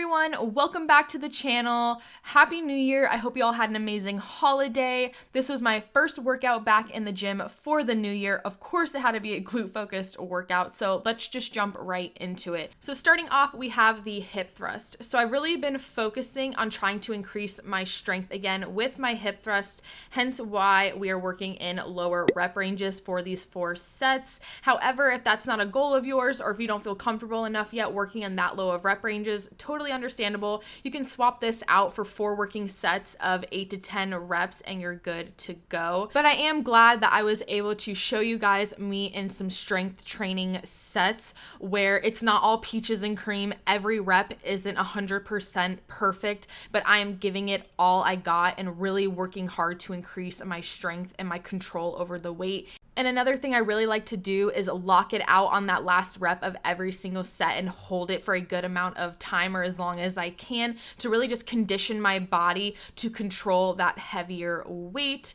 everyone, welcome back to the channel. Happy New Year. I hope you all had an amazing holiday. This was my first workout back in the gym for the new year. Of course, it had to be a glute focused workout, so let's just jump right into it. So starting off, we have the hip thrust. So I've really been focusing on trying to increase my strength again with my hip thrust, hence why we are working in lower rep ranges for these 4 sets. However, if that's not a goal of yours, or if you don't feel comfortable enough yet working in that low of rep ranges, totally understandable. You can swap this out for 4 working sets of 8 to 10 reps and you're good to go. But I am glad that I was able to show you guys me in some strength training sets where it's not all peaches and cream. Every rep isn't 100% perfect, but I am giving it all I got and really working hard to increase my strength and my control over the weight. And another thing I really like to do is lock it out on that last rep of every single set and hold it for a good amount of time or as long as I can to really just condition my body to control that heavier weight.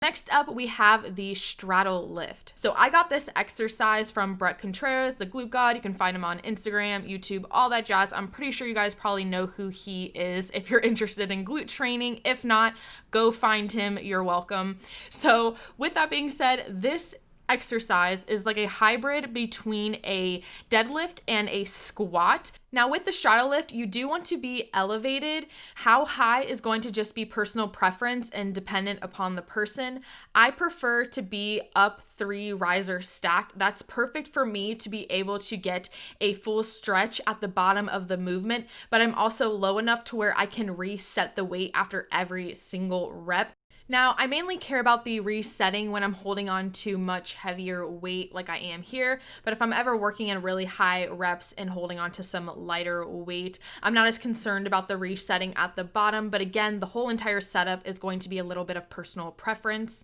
Next up, we have the straddle lift. So I got this exercise from Brett Contreras, the glute god. You can find him on Instagram, YouTube, all that jazz. I'm pretty sure you guys probably know who he is if you're interested in glute training. If not, go find him. You're welcome. So with that being said, this exercise is like a hybrid between a deadlift and a squat. Now with the straddle lift, you do want to be elevated. How high is going to just be personal preference and dependent upon the person. I prefer to be up 3 riser stacked. That's perfect for me to be able to get a full stretch at the bottom of the movement, but I'm also low enough to where I can reset the weight after every single rep. Now, I mainly care about the resetting when I'm holding on to much heavier weight like I am here, but if I'm ever working in really high reps and holding on to some lighter weight, I'm not as concerned about the resetting at the bottom, but again, the whole entire setup is going to be a little bit of personal preference.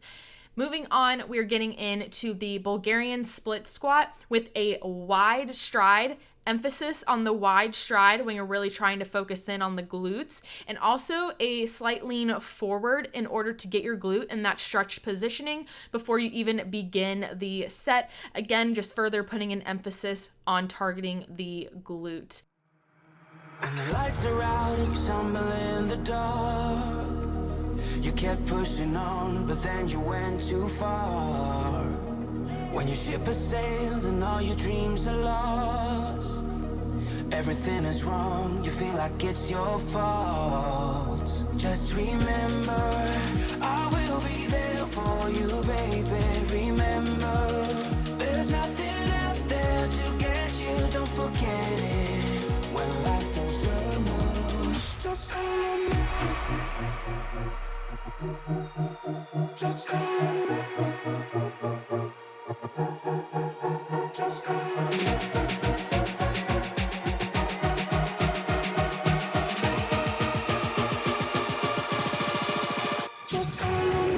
Moving on, we're getting into the Bulgarian split squat with a wide stride, emphasis on the wide stride when you're really trying to focus in on the glutes, and also a slight lean forward in order to get your glute in that stretched positioning before you even begin the set. Again, just further putting an emphasis on targeting the glute. And the lights are out, you stumble in the dark. You kept pushing on, but then you went too far. When your ship has sailed and all your dreams are lost, everything is wrong, you feel like it's your fault. Just remember, I will be there for you, baby. Remember, there's nothing out there to get you, don't forget it. When life feels lemons, just hold me. Just hold me. Just hold me. Just hold me.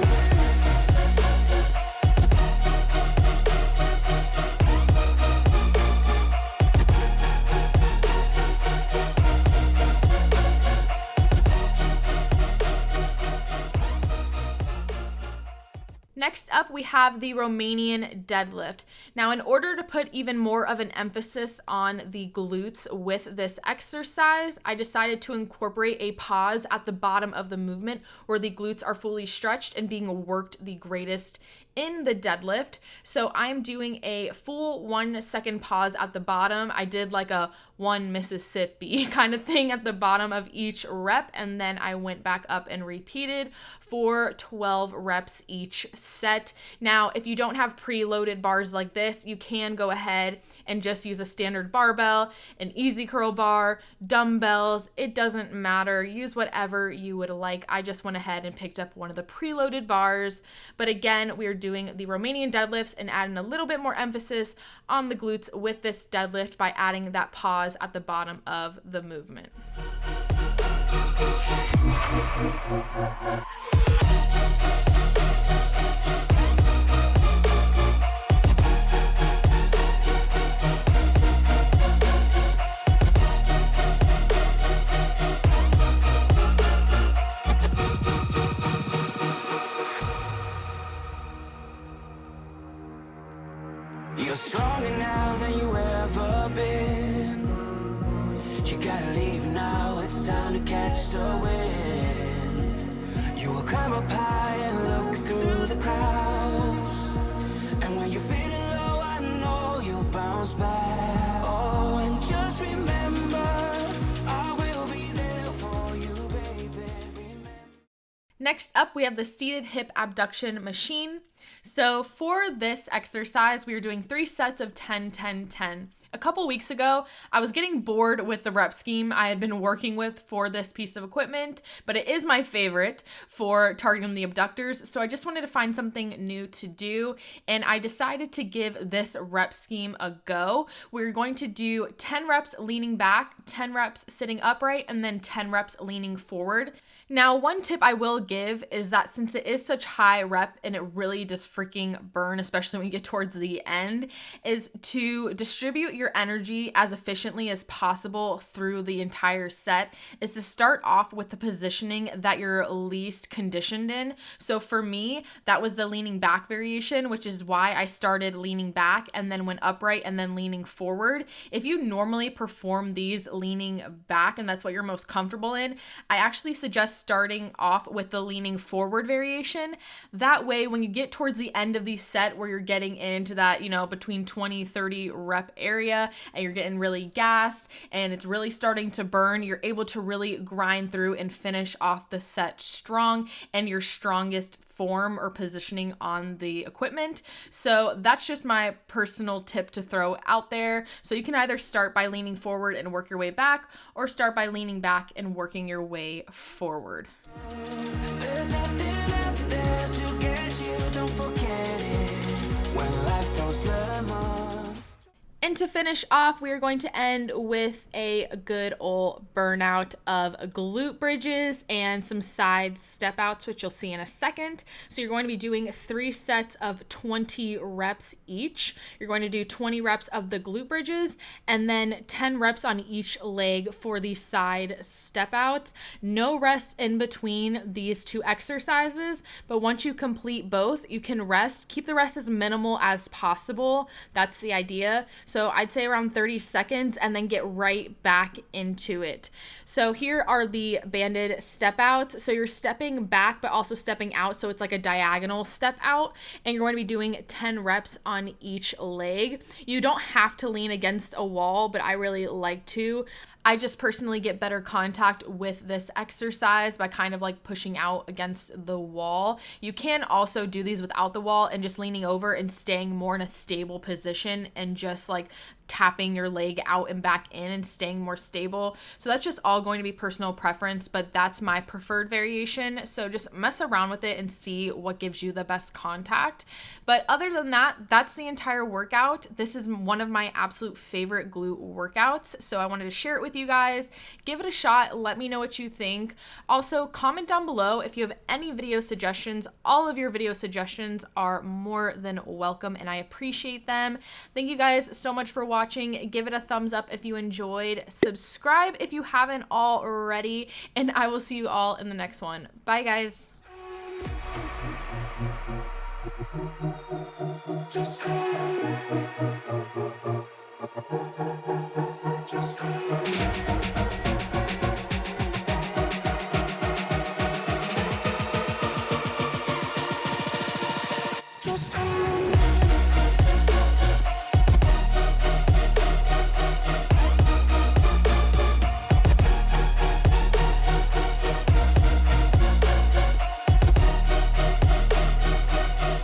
Next up, we have the Romanian deadlift. Now, in order to put even more of an emphasis on the glutes with this exercise, I decided to incorporate a pause at the bottom of the movement where the glutes are fully stretched and being worked the greatest in the deadlift. So I'm doing a full 1 second pause at the bottom. I did like a 1 Mississippi kind of thing at the bottom of each rep, and then I went back up and repeated for 12 reps each set. Now, if you don't have preloaded bars like this, you can go ahead and just use a standard barbell, an easy curl bar, dumbbells. It doesn't matter. Use whatever you would like. I just went ahead and picked up one of the preloaded bars. But again, we are doing the Romanian deadlifts and adding a little bit more emphasis on the glutes with this deadlift by adding that pause at the bottom of the movement. You're stronger now than you ever been. it's time to catch the wind. You will climb up high and look through the clouds. And when you're feeling low, I know you'll bounce back. Oh, and just remember, I will be there for you, baby. Remember. Next up, we have the seated hip abduction machine. So for this exercise, we are doing 3 sets of 10, 10, 10. A couple weeks ago, I was getting bored with the rep scheme I had been working with for this piece of equipment, but it is my favorite for targeting the abductors, so I just wanted to find something new to do, and I decided to give this rep scheme a go. We're going to do 10 reps leaning back, 10 reps sitting upright, and then 10 reps leaning forward. Now, one tip I will give is that since it is such high rep and it really does freaking burn, especially when you get towards the end, is to distribute your energy as efficiently as possible through the entire set, is to start off with the positioning that you're least conditioned in. So for me, that was the leaning back variation, which is why I started leaning back and then went upright and then leaning forward. If you normally perform these leaning back and that's what you're most comfortable in, I actually suggest starting off with the leaning forward variation. That way, when you get towards the end of the set where you're getting into that, between 20-30 rep area and you're getting really gassed and it's really starting to burn, you're able to really grind through and finish off the set strong and your strongest form or positioning on the equipment. So that's just my personal tip to throw out there. So you can either start by leaning forward and work your way back, or start by leaning back and working your way forward. There's nothing out there to get you, don't forget it. When life throws lemons. And to finish off, we are going to end with a good old burnout of glute bridges and some side step outs, which you'll see in a second. So you're going to be doing 3 sets of 20 reps each. You're going to do 20 reps of the glute bridges and then 10 reps on each leg for the side step outs. No rest in between these 2 exercises, but once you complete both, you can rest. Keep the rest as minimal as possible. That's the idea. So I'd say around 30 seconds and then get right back into it. So here are the banded step outs. So you're stepping back, but also stepping out. So it's like a diagonal step out, and you're going to be doing 10 reps on each leg. You don't have to lean against a wall, but I really like to. I just personally get better contact with this exercise by kind of like pushing out against the wall. You can also do these without the wall and just leaning over and staying more in a stable position and just like tapping your leg out and back in and staying more stable. So that's just all going to be personal preference, but that's my preferred variation. So just mess around with it and see what gives you the best contact. But other than that, that's the entire workout. This is one of my absolute favorite glute workouts. So I wanted to share it with you guys. Give it a shot. Let me know what you think. Also, comment down below if you have any video suggestions. All of your video suggestions are more than welcome and I appreciate them. Thank you guys so much for watching. Give it a thumbs up if you enjoyed. Subscribe if you haven't already, and I will see you all in the next one. Bye, guys. Just